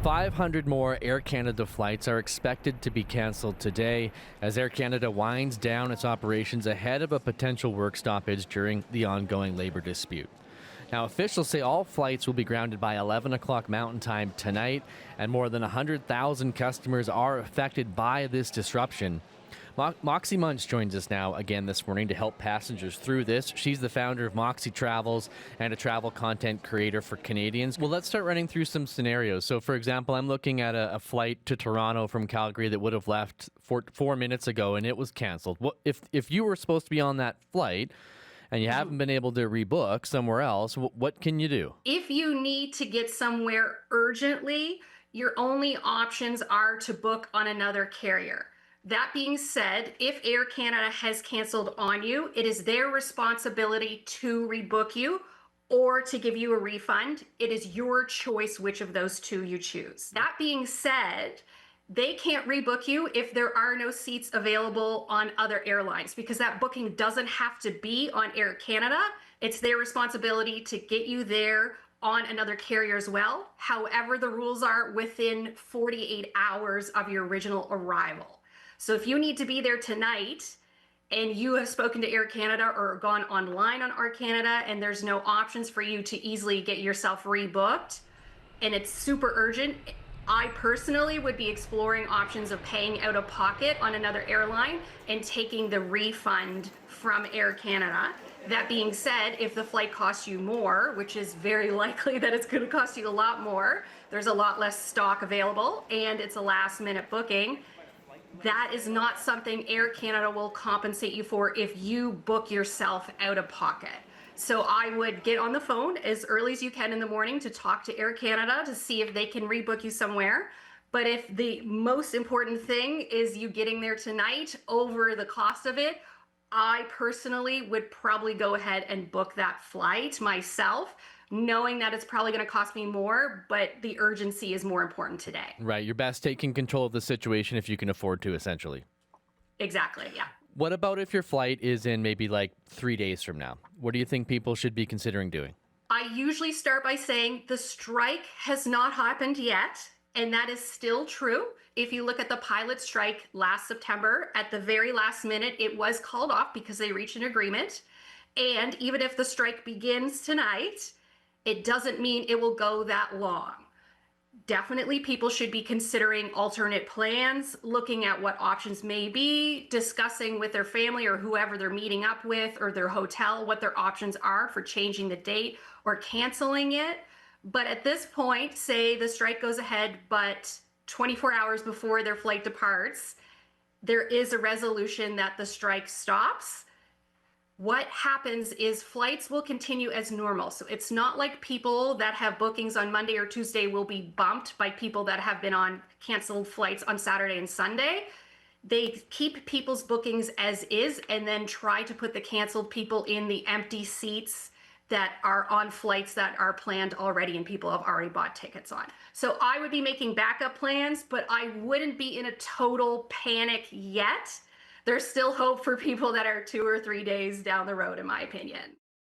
500 more Air Canada flights are expected to be cancelled today as Air Canada winds down its operations ahead of a potential work stoppage during the ongoing labor dispute. Now, officials say all flights will be grounded by 11 o'clock Mountain Time tonight, and more than 100,000 customers are affected by this disruption. Moxey Munch joins us now again this morning to help passengers through this. She's the founder of Moxey Travels and a travel content creator for Canadians. Well, let's start running through some scenarios. So, for example, I'm looking at a flight to Toronto from Calgary that would have left 4 minutes ago, and it was canceled. If you were supposed to be on that flight and you haven't been able to rebook somewhere else, what can you do? If you need to get somewhere urgently, your only options are to book on another carrier. That being said, if Air Canada has canceled on you, it is their responsibility to rebook you or to give you a refund. It is your choice which of those two you choose. That being said, they can't rebook you if there are no seats available on other airlines, because that booking doesn't have to be on Air Canada. It's their responsibility to get you there on another carrier as well. However, the rules are within 48 hours of your original arrival. So if you need to be there tonight and you have spoken to Air Canada or gone online on Air Canada and there's no options for you to easily get yourself rebooked and it's super urgent, I personally would be exploring options of paying out of pocket on another airline and taking the refund from Air Canada. That being said, if the flight costs you more, which is very likely that it's going to cost you a lot more, there's a lot less stock available and it's a last minute booking, that is not something Air Canada will compensate you for if you book yourself out of pocket. So I would get on the phone as early as you can in the morning to talk to Air Canada to see if they can rebook you somewhere. But if the most important thing is you getting there tonight over the cost of it, I personally would probably go ahead and book that flight myself, knowing that it's probably going to cost me more, but the urgency is more important today. Right. You're best taking control of the situation if you can afford to, essentially. Exactly, yeah. What about if your flight is in maybe like 3 days from now? What do you think people should be considering doing? I usually start by saying the strike has not happened yet, and that is still true. If you look at the pilot strike last September, at the very last minute, it was called off because they reached an agreement. And even if the strike begins tonight, it doesn't mean it will go that long. Definitely people should be considering alternate plans, looking at what options may be, discussing with their family or whoever they're meeting up with or their hotel what their options are for changing the date or canceling it. But at this point, say the strike goes ahead, but 24 hours before their flight departs, there is a resolution that the strike stops. What happens is flights will continue as normal. So it's not like people that have bookings on Monday or Tuesday will be bumped by people that have been on canceled flights on Saturday and Sunday. They keep people's bookings as is and then try to put the canceled people in the empty seats that are on flights that are planned already and people have already bought tickets on. So I would be making backup plans, but I wouldn't be in a total panic yet. There's still hope for people that are 2 or 3 days down the road, in my opinion.